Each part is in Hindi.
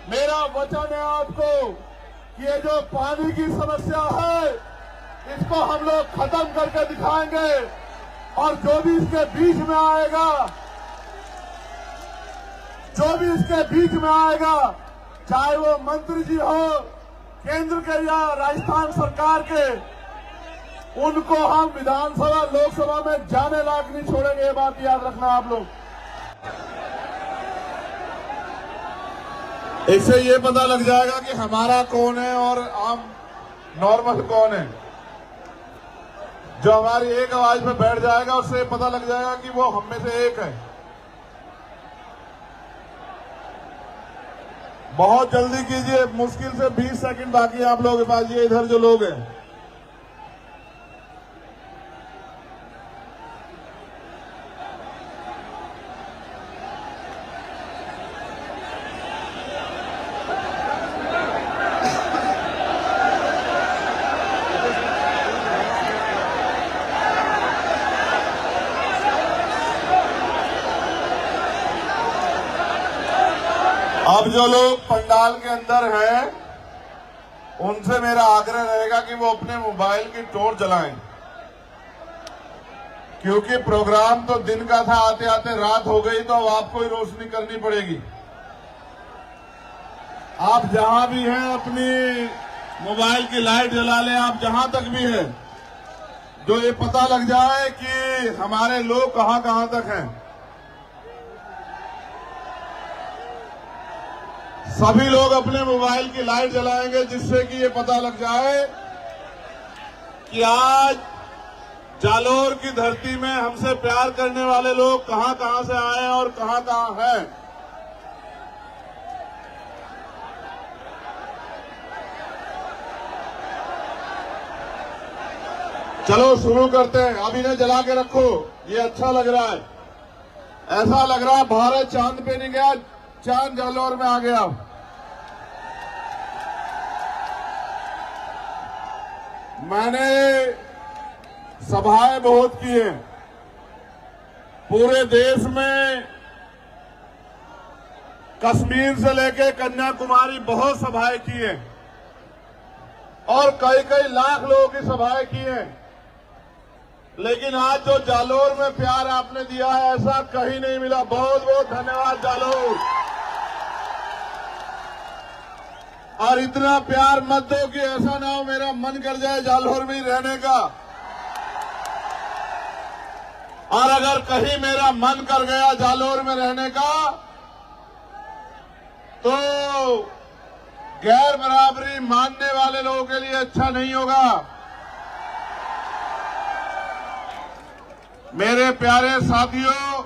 मेरा वचन है आपको कि ये जो पानी की समस्या है इसको हम लोग खत्म करके दिखाएंगे और जो भी इसके बीच में आएगा, चाहे वो मंत्री जी हो केंद्र के या राजस्थान सरकार के, उनको हम विधानसभा लोकसभा में जाने लायक नहीं छोड़ेंगे। ये बात याद रखना आप लोग। इससे ये पता लग जाएगा कि हमारा कौन है और आम नॉर्मल कौन है। जो हमारी एक आवाज पे बैठ जाएगा उससे पता लग जाएगा कि वो हम में से एक है। बहुत जल्दी कीजिए, मुश्किल से 20 सेकंड बाकी आप लोगों के पास। ये इधर जो लोग हैं, अब जो लोग पंडाल के अंदर हैं उनसे मेरा आग्रह रहेगा कि वो अपने मोबाइल की टॉर्च जलाएं, क्योंकि प्रोग्राम तो दिन का था, आते आते रात हो गई तो अब आपको ही रोशनी करनी पड़ेगी। आप जहां भी हैं अपनी मोबाइल की लाइट जला लें, आप जहां तक भी हैं, जो ये पता लग जाए कि हमारे लोग कहां कहां तक हैं। सभी लोग अपने मोबाइल की लाइट जलाएंगे जिससे कि ये पता लग जाए कि आज जालोर की धरती में हमसे प्यार करने वाले लोग कहां कहां से आए हैं और कहां कहां हैं। चलो शुरू करते हैं। अब इन्हें जला के रखो, ये अच्छा लग रहा है। ऐसा लग रहा है भारत चांद पे नहीं गया, चांद जालोर में आ गया। मैंने सभाएं बहुत की हैं पूरे देश में, कश्मीर से लेकर कन्याकुमारी बहुत सभाएं की हैं और कई कई लाख लोगों की सभाएं की हैं। लेकिन आज जो जालोर में प्यार आपने दिया है ऐसा कहीं नहीं मिला। बहुत बहुत धन्यवाद जालोर। और इतना प्यार मत दो कि ऐसा ना हो मेरा मन कर जाए जालोर में ही रहने का। और अगर कहीं मेरा मन कर गया जालोर में रहने का तो गैर बराबरी मानने वाले लोगों के लिए अच्छा नहीं होगा। मेरे प्यारे साथियों,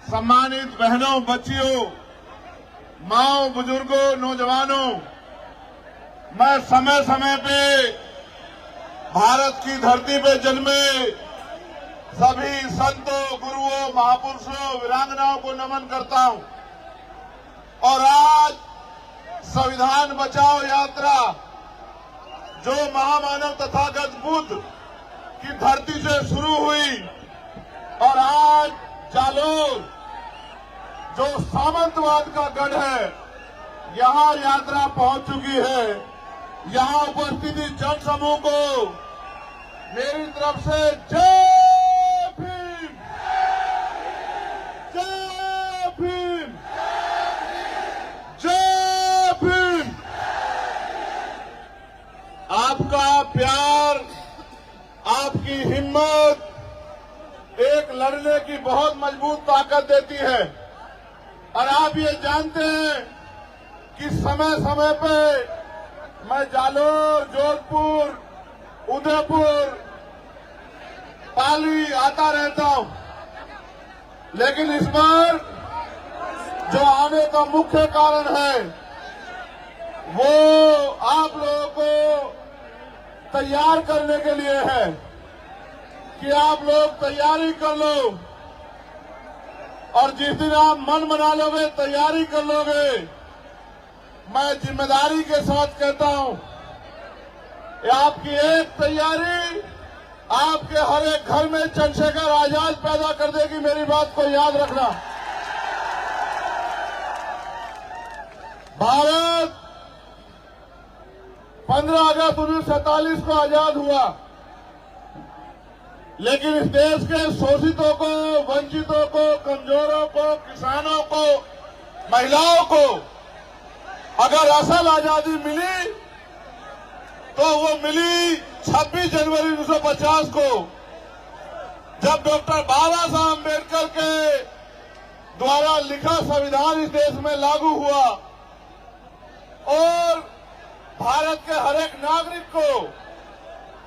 सम्मानित बहनों, बच्चियों, माओ, बुजुर्गों, नौजवानों, मैं समय समय पे भारत की धरती पे जन्मे सभी संतों, गुरुओं, महापुरुषों, वीरांगनाओं को नमन करता हूं। और आज संविधान बचाओ यात्रा जो महामानव तथागत बुद्ध की धरती से शुरू हुई और आज जालोर जो सामंतवाद का गढ़ है यहां यात्रा पहुंच चुकी है। यहां उपस्थित जन समूह को मेरी तरफ से जय भीम, जय भीम, जय भीम। आपका प्यार, आपकी हिम्मत एक लड़ने की बहुत मजबूत ताकत देती है। और आप ये जानते हैं कि समय समय पे मैं जालोर, जोधपुर, उदयपुर, पाली आता रहता हूं, लेकिन इस बार जो आने का मुख्य कारण है वो आप लोगों को तैयार करने के लिए है कि आप लोग तैयारी कर लो। और जिस दिन आप मन बना लोगे, तैयारी कर लोगे, मैं जिम्मेदारी के साथ कहता हूं, आपकी एक तैयारी आपके हर एक घर में चंद्रशेखर आजाद पैदा कर देगी। मेरी बात को याद रखना। भारत 15 अगस्त 1947 को आजाद हुआ, लेकिन इस देश के शोषितों को, वंचितों को, कमजोरों को, किसानों को, महिलाओं को अगर असल आजादी मिली तो वो मिली 26 जनवरी 1950 को, जब डॉक्टर बाबा साहब अम्बेडकर के द्वारा लिखा संविधान इस देश में लागू हुआ और भारत के हर एक नागरिक को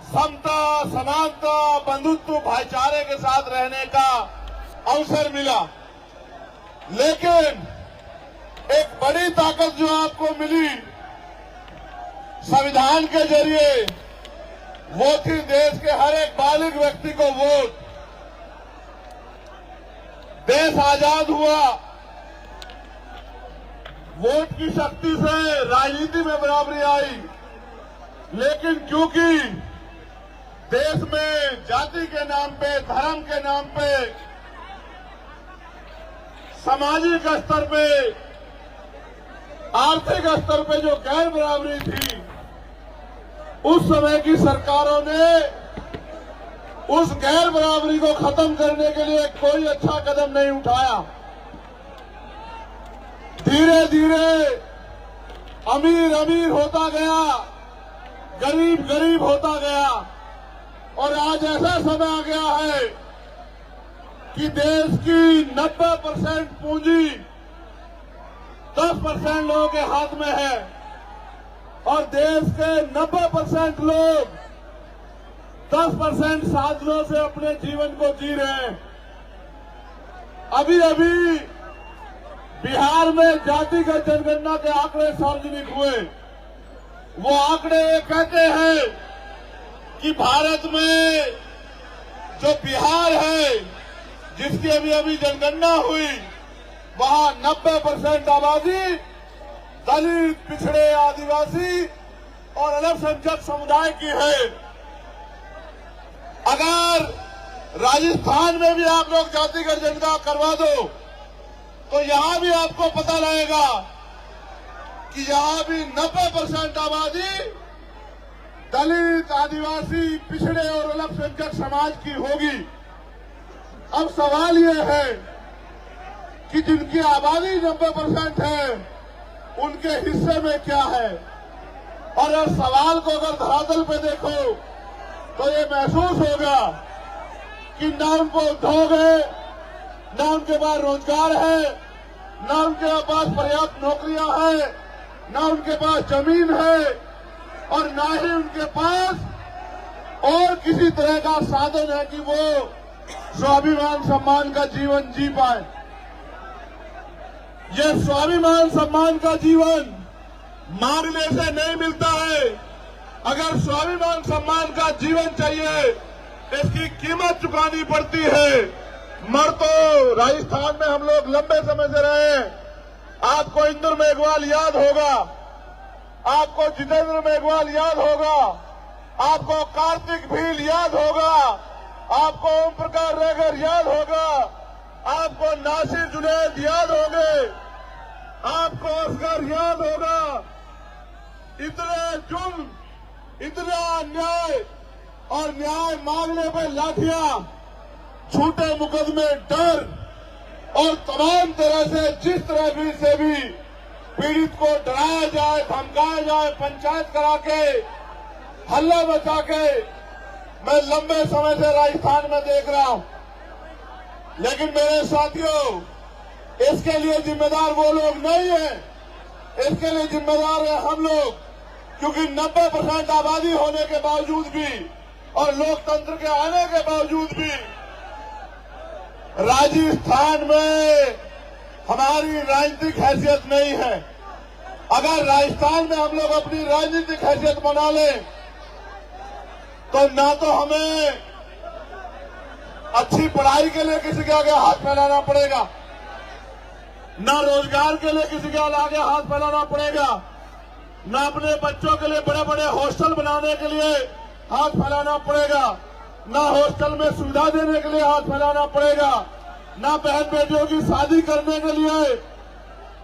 समता, समानता, बंधुत्व, भाईचारे के साथ रहने का अवसर मिला। लेकिन एक बड़ी ताकत जो आपको मिली संविधान के जरिए, वो थी देश के हर एक बालिग व्यक्ति को वोट। देश आजाद हुआ, वोट की शक्ति से राजनीति में बराबरी आई, लेकिन क्योंकि देश में जाति के नाम पे, धर्म के नाम पे, सामाजिक स्तर पे, आर्थिक स्तर पे जो गैर बराबरी थी, उस समय की सरकारों ने उस गैर बराबरी को खत्म करने के लिए कोई अच्छा कदम नहीं उठाया। धीरे धीरे अमीर अमीर होता गया, गरीब गरीब होता गया और आज ऐसा समय आ गया है कि देश की 90% पूंजी 10% लोगों के हाथ में है और देश के 90% लोग 10% साधनों से अपने जीवन को जी रहे हैं। अभी अभी बिहार में जातिगत जनगणना के आंकड़े सार्वजनिक हुए। वो आंकड़े कहते हैं कि भारत में जो बिहार है, जिसकी अभी अभी जनगणना हुई, वहां 90% आबादी दलित, पिछड़े, आदिवासी और अल्पसंख्यक समुदाय की है। अगर राजस्थान में भी आप लोग जातिगत जनगणना करवा दो तो यहां भी आपको पता लगेगा कि यहां भी 90% आबादी दलित, आदिवासी, पिछड़े और अल्पसंख्यक समाज की होगी। अब सवाल यह है कि जिनकी आबादी 90% है, उनके हिस्से में क्या है। और इस सवाल को अगर धरातल पे देखो तो ये महसूस होगा कि न उनको उद्योग है, न उनके पास रोजगार है, न उनके पास पर्याप्त नौकरियां हैं, न उनके पास जमीन है और न ही उनके पास और किसी तरह का साधन है कि वो स्वाभिमान सम्मान का जीवन जी पाए। ये स्वाभिमान सम्मान का जीवन मांगने से नहीं मिलता है। अगर स्वाभिमान सम्मान का जीवन चाहिए, इसकी कीमत चुकानी पड़ती है। मर तो राजस्थान में हम लोग लंबे समय से रहे। आपको इंदु मेघवाल याद होगा, आपको जितेंद्र मेघवाल याद होगा, आपको कार्तिक भील याद होगा, आपको ओम प्रकाश रेगर याद होगा, आपको नासिर जुनैद याद होंगे, आपको असगर याद होगा। इतने जुल्म, इतना अन्याय और न्याय मांगने पर लाठियां, झूठे मुकदमे, डर और तमाम तरह से जिस तरह भी से भी पीड़ित को डराया जाए, धमकाया जाए, पंचायत करा के, हल्ला मचा के मैं लंबे समय से राजस्थान में देख रहा हूं। लेकिन मेरे साथियों, इसके लिए जिम्मेदार वो लोग नहीं है, इसके लिए जिम्मेदार है हम लोग, क्योंकि 90% आबादी होने के बावजूद भी और लोकतंत्र के आने के बावजूद भी राजस्थान में हमारी राजनीतिक हैसियत नहीं है। अगर राजस्थान में हम लोग अपनी राजनीतिक हैसियत बना लें तो ना तो हमें अच्छी पढ़ाई के लिए किसी के आगे हाथ फैलाना पड़ेगा, ना रोजगार के लिए किसी के आगे हाथ फैलाना पड़ेगा, ना अपने बच्चों के लिए बड़े बड़े हॉस्टल बनाने के लिए हाथ फैलाना पड़ेगा, ना हॉस्टल में सुविधा देने के लिए हाथ फैलाना पड़ेगा, ना बहन बेटियों की शादी करने के लिए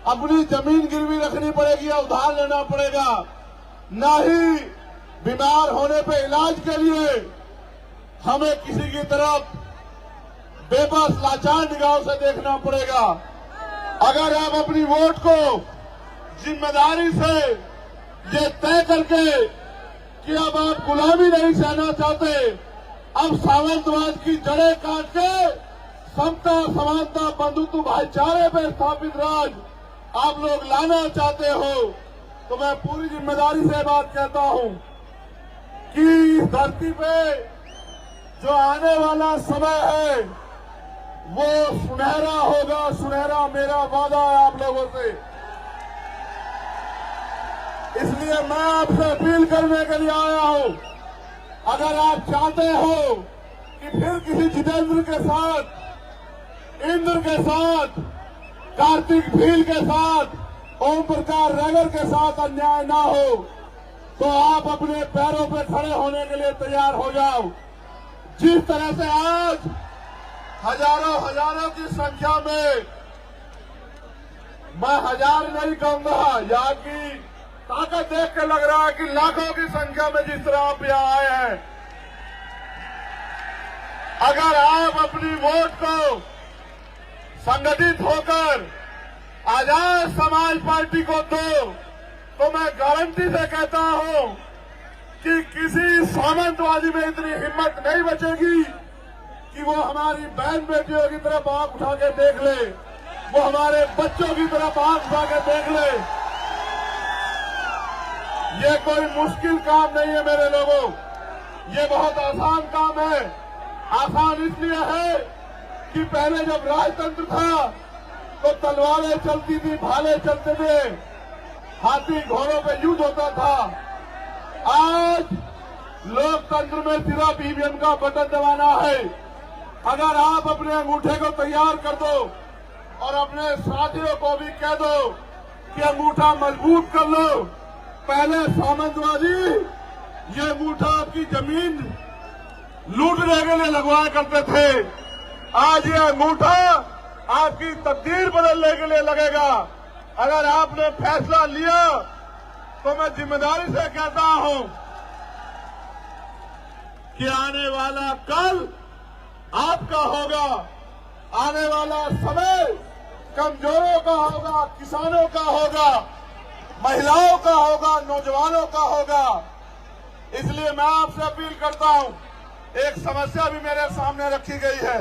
अपनी जमीन गिरवी रखनी पड़ेगी या उधार लेना पड़ेगा, न ही बीमार होने पे इलाज के लिए हमें किसी की तरफ बेबस लाचार निगाहों से देखना पड़ेगा। अगर आप अपनी वोट को जिम्मेदारी से ये तय करके कि अब आप गुलामी नहीं सहना चाहते, अब सामंतवाद की जड़ें काट के समता, समानता, बंधुत्व, भाईचारे पे स्थापित राज आप लोग लाना चाहते हो, तो मैं पूरी जिम्मेदारी से बात कहता हूं कि इस धरती पे जो आने वाला समय है वो सुनहरा होगा। सुनहरा मेरा वादा है आप लोगों से। इसलिए मैं आपसे अपील करने के लिए आया हूं, अगर आप चाहते हो कि फिर किसी जितेंद्र के साथ, इंद्र के साथ, कार्तिक भील के साथ, ओम प्रकाश रैगर के साथ अन्याय ना हो, तो आप अपने पैरों पे खड़े होने के लिए तैयार हो जाओ। जिस तरह से आज हजारों की संख्या में, मैं हजार नहीं कहूंगा, यहाँ की ताकत देख के लग रहा है कि लाखों की संख्या में जिस तरह आप यहाँ आए हैं, अगर आप अपनी वोट को संगठित होकर आजाद समाज पार्टी को दो, तो मैं गारंटी से कहता हूं कि किसी सामंतवादी में इतनी हिम्मत नहीं बचेगी कि वो हमारी बहन बेटियों की तरफ आंख उठा के देख ले, वो हमारे बच्चों की तरफ आंख उठा के देख ले। ये कोई मुश्किल काम नहीं है मेरे लोगों, ये बहुत आसान काम है। आसान इसलिए है कि पहले जब राजतंत्र था तो तलवारें चलती थी, भाले चलते थे, हाथी घोड़ों पे युद्ध होता था। आज लोकतंत्र में सिर्फ ईवीएम का बटन दबाना है। अगर आप अपने अंगूठे को तैयार कर दो और अपने साथियों को भी कह दो कि अंगूठा मजबूत कर लो। पहले सामंतवादी ये अंगूठा आपकी जमीन लूटने के लिए लगवाया करते थे, आज ये अंगूठा आपकी तकदीर बदलने के लिए लगेगा। अगर आपने फैसला लिया तो मैं जिम्मेदारी से कहता हूं कि आने वाला कल आपका होगा, आने वाला समय कमजोरों का होगा, किसानों का होगा, महिलाओं का होगा, नौजवानों का होगा। इसलिए मैं आपसे अपील करता हूं, एक समस्या भी मेरे सामने रखी गई है।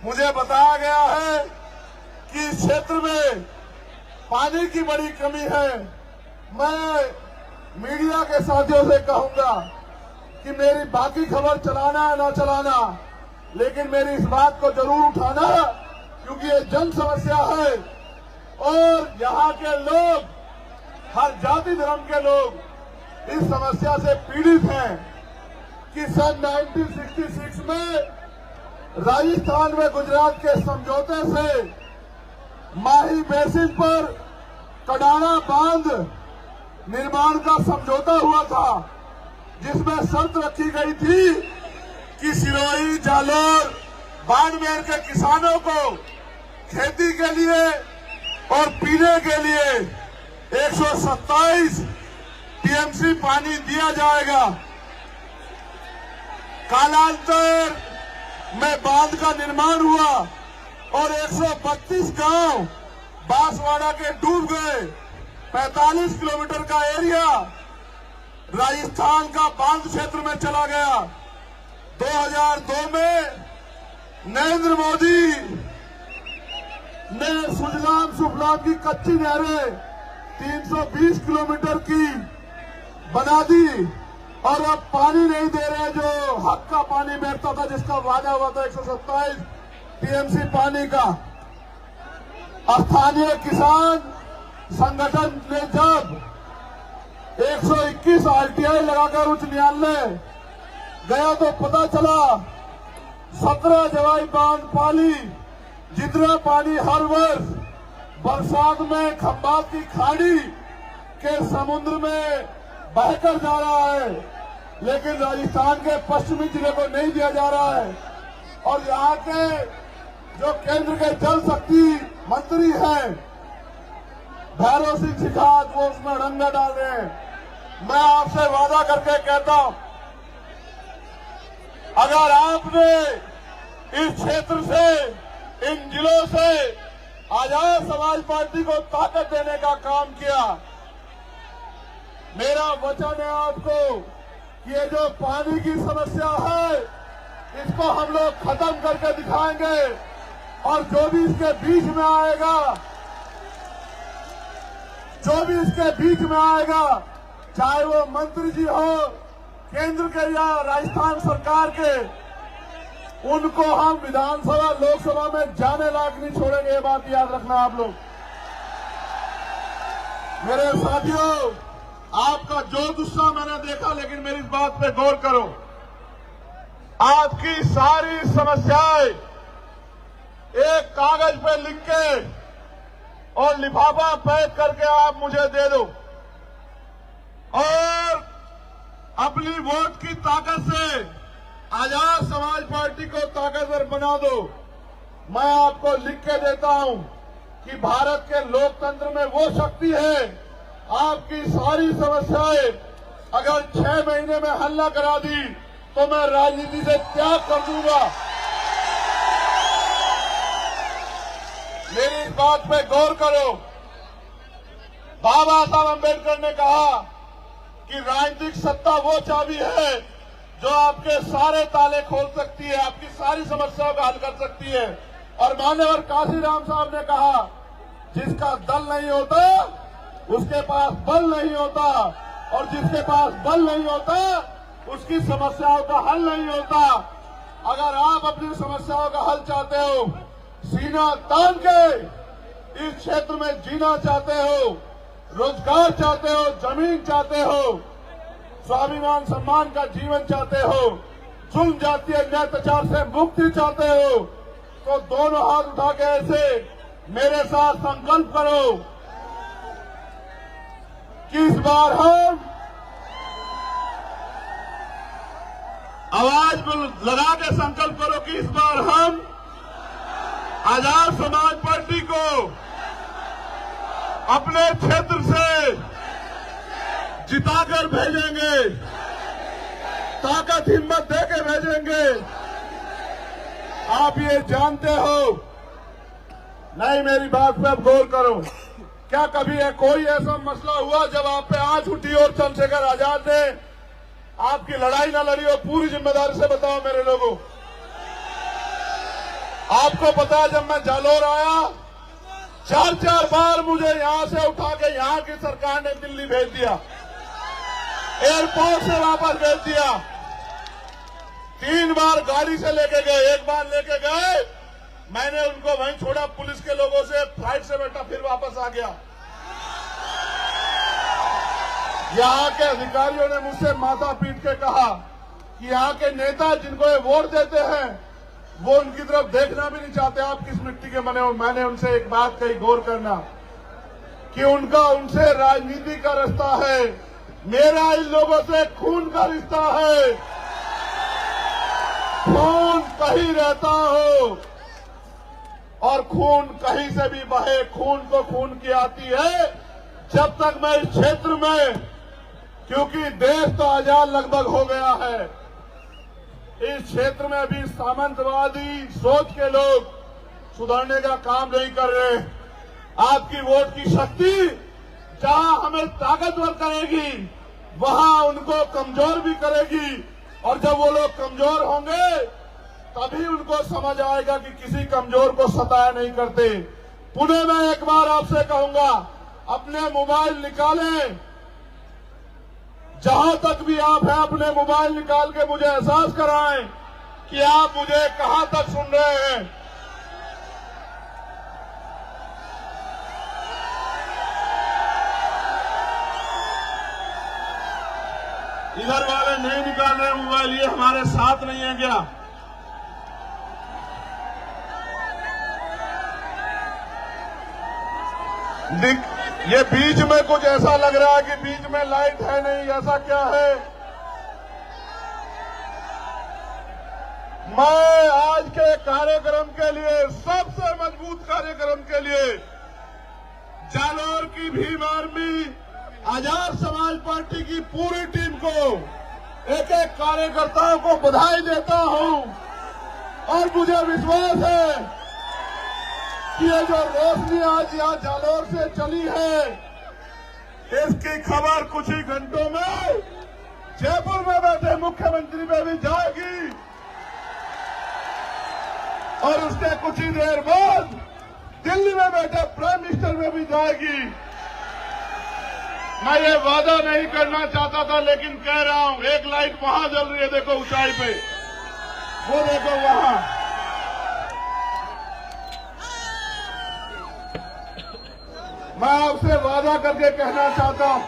मुझे बताया गया है कि इस क्षेत्र में पानी की बड़ी कमी है। मैं मीडिया के साथियों से कहूंगा कि मेरी बाकी खबर चलाना है ना चलाना, लेकिन मेरी इस बात को जरूर उठाना, क्योंकि ये जन समस्या है और यहाँ के लोग, हर जाति धर्म के लोग इस समस्या से पीड़ित हैं कि सन 1966 में राजस्थान में गुजरात के समझौते से माही बेसिन पर कडाना बांध निर्माण का समझौता हुआ था, जिसमें शर्त रखी गई थी कि सिरोही, जालोर, बाड़मेर के किसानों को खेती के लिए और पीने के लिए 127 टीएमसी पानी दिया जाएगा। कालांतर में बांध का निर्माण हुआ और 132 गांव बांसवाड़ा के डूब गए। 45 किलोमीटर का एरिया राजस्थान का बांध क्षेत्र में चला गया। 2002 में नरेंद्र मोदी ने सुजलाम सुफलाम की कच्ची नहरें 320 किलोमीटर की बना दी और अब पानी नहीं दे रहे, जो हक का पानी मिलता था, जिसका वादा हुआ था 127 टीएमसी पानी का। स्थानीय किसान संगठन ने जब 121 आरटीआई लगाकर उच्च न्यायालय गया तो पता चला 17 जवाई बांध पाली जितना पानी हर वर्ष बरसात में खंबात की खाड़ी के समुद्र में बहकर जा रहा है, लेकिन राजस्थान के पश्चिमी जिले को नहीं दिया जा रहा है। और यहाँ के जो केंद्र के जल शक्ति मंत्री हैं, भैरव सिंह शिखावत वो उसमें रंगा डाल रहे हैं। मैं आपसे वादा करके कहता हूं, अगर आपने इस क्षेत्र से, इन जिलों से आजाद समाज पार्टी को ताकत देने का काम किया, मेरा वचन है आपको कि ये जो पानी की समस्या है इसको हम लोग खत्म करके दिखाएंगे। और जो भी इसके बीच में आएगा, चाहे वो मंत्री जी हो केंद्र के या राजस्थान सरकार के, उनको हम विधानसभा लोकसभा में जाने लायक नहीं छोड़ेंगे। ये बात याद रखना आप लोग। मेरे साथियों, आपका जो गुस्सा मैंने देखा, लेकिन मेरी इस बात पे गौर करो। आपकी सारी समस्याएं एक कागज पे लिख के और लिफाफा पैक करके आप मुझे दे दो और अपनी वोट की ताकत से आजाद समाज पार्टी को ताकतवर बना दो। मैं आपको लिख के देता हूं कि भारत के लोकतंत्र में वो शक्ति है, आपकी सारी समस्याएं अगर 6 महीने में हल न करा दी तो मैं राजनीति से त्याग कर दूंगा। मेरी इस बात पे गौर करो। बाबा साहब अम्बेडकर ने कहा कि राजनीतिक सत्ता वो चाबी है जो आपके सारे ताले खोल सकती है, आपकी सारी समस्याओं का हल कर सकती है। और मान्यवर काशीराम साहब ने कहा, जिसका दल नहीं होता उसके पास बल नहीं होता, और जिसके पास बल नहीं होता उसकी समस्याओं का हल नहीं होता। अगर आप अपनी समस्याओं का हल चाहते हो, सीना तान के इस क्षेत्र में जीना चाहते हो, रोजगार चाहते हो, जमीन चाहते हो, स्वाभिमान सम्मान का जीवन चाहते हो, जुल्म जातीय अत्याचार से मुक्ति चाहते हो, तो दोनों हाथ उठा के ऐसे मेरे साथ संकल्प करो कि इस बार हम आवाज लगा के संकल्प करो कि इस बार हम आजाद समाज पार्टी को अपने क्षेत्र से जिताकर भेजेंगे, ताकत हिम्मत देके भेजेंगे। आप ये जानते हो, नहीं मेरी बात पे अब गौर करो। क्या कभी कोई ऐसा मसला हुआ जब आप पे आंच उठी और चंद्रशेखर आजाद ने आपकी लड़ाई ना लड़ी हो? पूरी जिम्मेदारी से बताओ मेरे लोगों। आपको पता है, जब मैं जालोर आया 4 बार मुझे यहां से उठा के यहां की सरकार ने दिल्ली भेज दिया, एयरपोर्ट से वापस भेज दिया। 3 बार गाड़ी से लेके गए, 1 बार लेके गए, मैंने उनको वहीं छोड़ा पुलिस के लोगों से, फ्लाइट से बैठा, फिर वापस आ गया। यहां के अधिकारियों ने मुझसे माथा पीट के कहा कि यहां के नेता जिनको ये वोट देते हैं वो उनकी तरफ देखना भी नहीं चाहते, आप किस मिट्टी के बने हो। मैंने उनसे एक बात कही, गौर करना, कि उनका उनसे राजनीति का रिश्ता है, मेरा इन लोगों से खून का रिश्ता है। खून कहीं रहता हो और खून कहीं से भी बहे, खून को खून की आती है। जब तक मैं इस क्षेत्र में, क्योंकि देश तो आजाद लगभग हो गया है, इस क्षेत्र में भी सामंतवादी सोच के लोग सुधरने का काम नहीं कर रहे। आपकी वोट की शक्ति जहां हमें ताकतवर करेगी वहां उनको कमजोर भी करेगी, और जब वो लोग कमजोर होंगे तभी उनको समझ आएगा कि किसी कमजोर को सताया नहीं करते। पुनः मैं एक बार आपसे कहूंगा, अपने मोबाइल निकालें, जहां तक भी आप हैं अपने मोबाइल निकाल के मुझे एहसास कराएं कि आप मुझे कहां तक सुन रहे हैं। इधर वाले नहीं निकाल रहे मोबाइल, ये हमारे साथ नहीं है क्या? ये बीच में कुछ ऐसा लग रहा है कि बीच में लाइट है नहीं, ऐसा क्या है? मैं आज के कार्यक्रम के लिए, सबसे मजबूत कार्यक्रम के लिए जालोर की भीम आर्मी, आजाद समाज पार्टी की पूरी टीम को, एक एक कार्यकर्ताओं को बधाई देता हूं। और मुझे विश्वास है कि ये जो रोशनी आज यहाँ जालोर से चली है, इसकी खबर कुछ ही घंटों में जयपुर में बैठे मुख्यमंत्री में भी जाएगी और उसके कुछ ही देर बाद दिल्ली में बैठे प्राइम मिनिस्टर में भी जाएगी। मैं ये वादा नहीं करना चाहता था, लेकिन कह रहा हूं, एक लाइट वहां जल रही है, देखो ऊंचाई पे, वो देखो वहां। मैं आपसे वादा करके कहना चाहता हूं,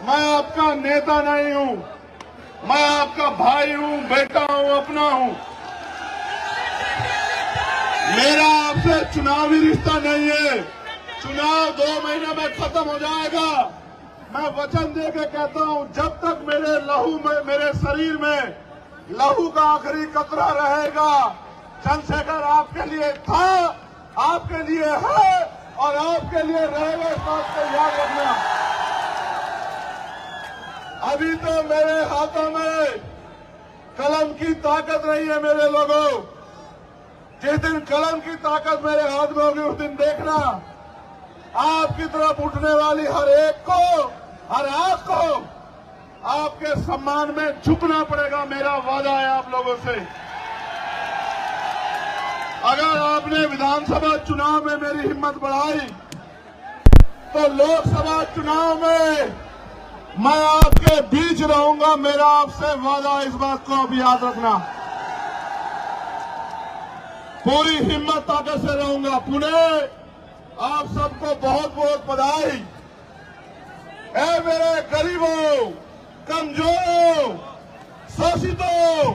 मैं आपका नेता नहीं हूं, मैं आपका भाई हूं, बेटा हूं, अपना हूं। मेरा आपसे चुनावी रिश्ता नहीं है। चुनाव 2 महीने में खत्म हो जाएगा। मैं वचन दे के कहता हूं, जब तक मेरे लहू में, मेरे शरीर में लहू का आखिरी कतरा रहेगा, चंद्रशेखर आपके लिए था, आपके लिए है और आपके लिए रहेगा। इस बात को याद रखना। अभी तो मेरे हाथों में कलम की ताकत नहीं है मेरे लोगों। जिस दिन कलम की ताकत मेरे हाथ में होगी, उस दिन देखना आपकी तरफ उठने वाली हर एक को, हर आंख को आपके सम्मान में झुकना पड़ेगा। मेरा वादा है आप लोगों से। अगर आपने विधानसभा चुनाव में मेरी हिम्मत बढ़ाई, तो लोकसभा चुनाव में मैं आपके बीच रहूंगा। मेरा आपसे वादा, इस बात को अब याद रखना। पूरी हिम्मत ताकत से रहूंगा। पुणे, आप सबको बहुत बहुत बधाई। ऐ मेरे गरीबों, कमजोरों, शोषितों,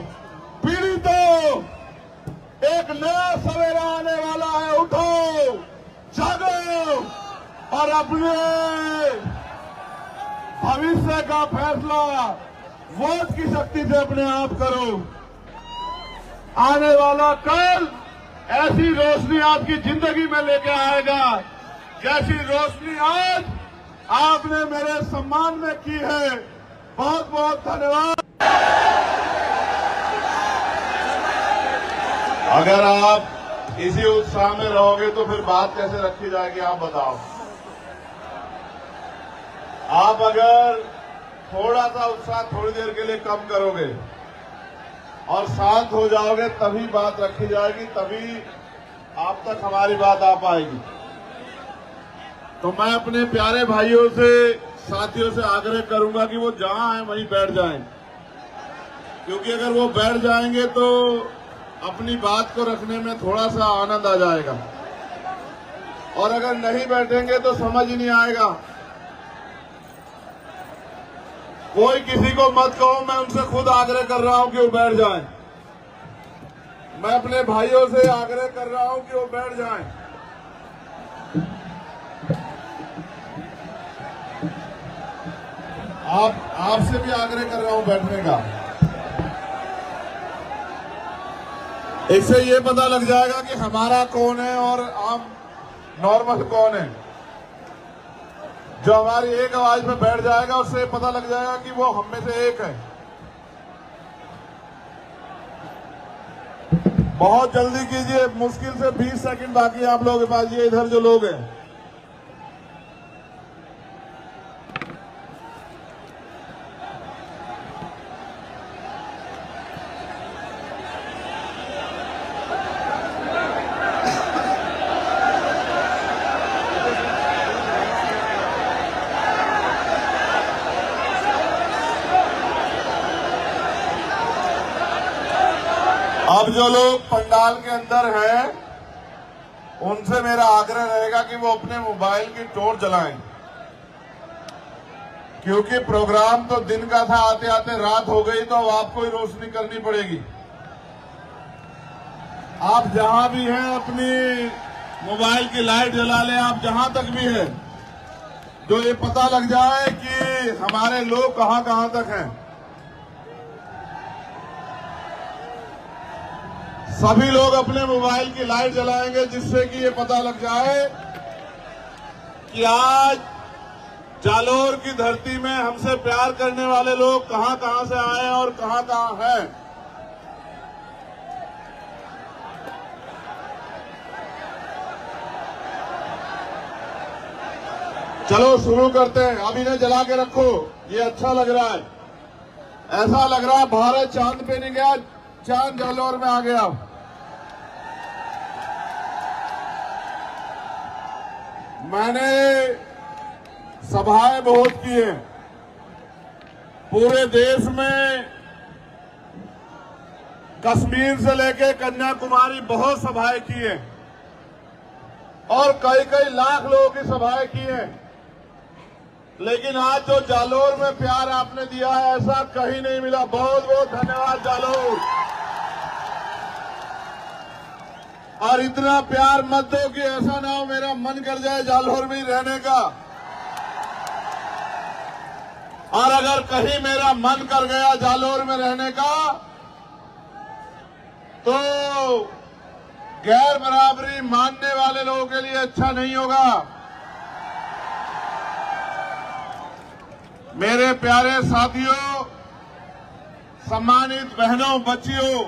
पीड़ितों, एक नया सवेरा आने वाला है। उठो, जागो और अपने भविष्य का फैसला वोट की शक्ति से अपने आप करो। आने वाला कल ऐसी रोशनी आपकी जिंदगी में लेके आएगा, जैसी रोशनी आज आपने मेरे सम्मान में की है। बहुत बहुत धन्यवाद। अगर आप इसी उत्साह में रहोगे तो फिर बात कैसे रखी जाएगी, आप बताओ। आप अगर थोड़ा सा उत्साह थोड़ी देर के लिए कम करोगे और शांत हो जाओगे, तभी बात रखी जाएगी, तभी आप तक हमारी बात आ पाएगी। तो मैं अपने प्यारे भाइयों से, साथियों से आग्रह करूंगा कि वो जहां हैं वहीं बैठ जाएं, क्योंकि अगर वो बैठ जाएंगे तो अपनी बात को रखने में थोड़ा सा आनंद आ जाएगा, और अगर नहीं बैठेंगे तो समझ ही नहीं आएगा। कोई किसी को मत कहो, मैं उनसे खुद आग्रह कर रहा हूं कि वो बैठ जाएं। मैं अपने भाइयों से आग्रह कर रहा हूं कि वो बैठ जाएं। आपसे भी आग्रह कर रहा हूं बैठने का। इससे ये पता लग जाएगा कि हमारा कौन है और आम नॉर्मल कौन है। जो हमारी एक आवाज में बैठ जाएगा, उससे पता लग जाएगा कि वो हम में से एक है। बहुत जल्दी कीजिए, मुश्किल से 20 सेकंड बाकी है आप लोगों के पास। ये इधर जो लोग हैं, अब जो लोग पंडाल के अंदर हैं, उनसे मेरा आग्रह रहेगा कि वो अपने मोबाइल की टॉर्च जलाएं, क्योंकि प्रोग्राम तो दिन का था, आते आते रात हो गई, तो अब आपको ही रोशनी करनी पड़ेगी। आप जहां भी हैं अपनी मोबाइल की लाइट जला लें, आप जहां तक भी हैं, जो ये पता लग जाए कि हमारे लोग कहां कहां तक हैं। सभी लोग अपने मोबाइल की लाइट जलाएंगे, जिससे कि ये पता लग जाए कि आज जालोर की धरती में हमसे प्यार करने वाले लोग कहां कहां से आए हैं और कहां कहां हैं। चलो शुरू करते हैं। अभी ने जला के रखो, ये अच्छा लग रहा है। ऐसा लग रहा है भारत चांद पे नहीं गया, चांद जालोर में आ गया। मैंने सभाएं बहुत की हैं पूरे देश में, कश्मीर से लेकर कन्याकुमारी बहुत सभाएं की हैं और कई कई लाख लोगों की सभाएं की हैं। लेकिन आज जो जालोर में प्यार आपने दिया है ऐसा कहीं नहीं मिला। बहुत बहुत धन्यवाद जालोर। और इतना प्यार मत दो कि ऐसा ना हो मेरा मन कर जाए जालोर में ही रहने का। और अगर कहीं मेरा मन कर गया जालोर में रहने का तो गैर बराबरी मानने वाले लोगों के लिए अच्छा नहीं होगा। मेरे प्यारे साथियों, सम्मानित बहनों, बच्चियों,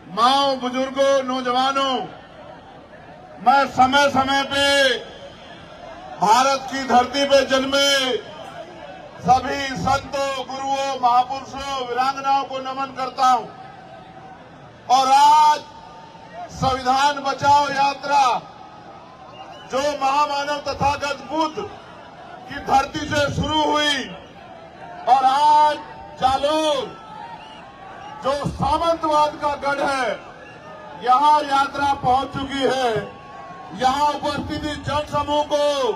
माओ, बुजुर्गों, नौजवानों, मैं समय समय पे भारत की धरती पे जन्मे सभी संतों, गुरुओं, महापुरुषों, वीरांगनाओं को नमन करता हूं। और आज संविधान बचाओ यात्रा जो महामानव तथागत बुद्ध की धरती से शुरू हुई और आज जालोर जो सामंतवाद का गढ़ है, यहां यात्रा पहुंच चुकी है। यहां उपस्थित जन समूह को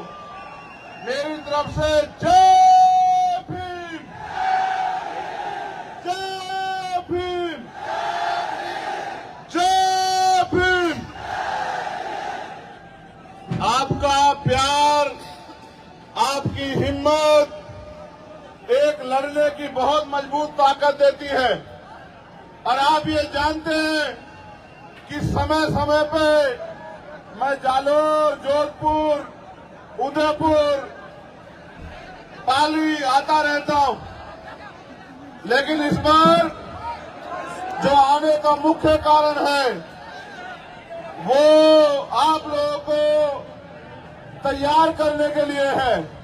मेरी तरफ से जय भीम, जय भीम, जय भीम। आपका प्यार, आपकी हिम्मत एक लड़ने की बहुत मजबूत ताकत देती है। और आप ये जानते हैं कि समय समय पे मैं जालोर, जोधपुर, उदयपुर, पाली आता रहता हूं। लेकिन इस बार जो आने का मुख्य कारण है वो आप लोगों को तैयार करने के लिए है।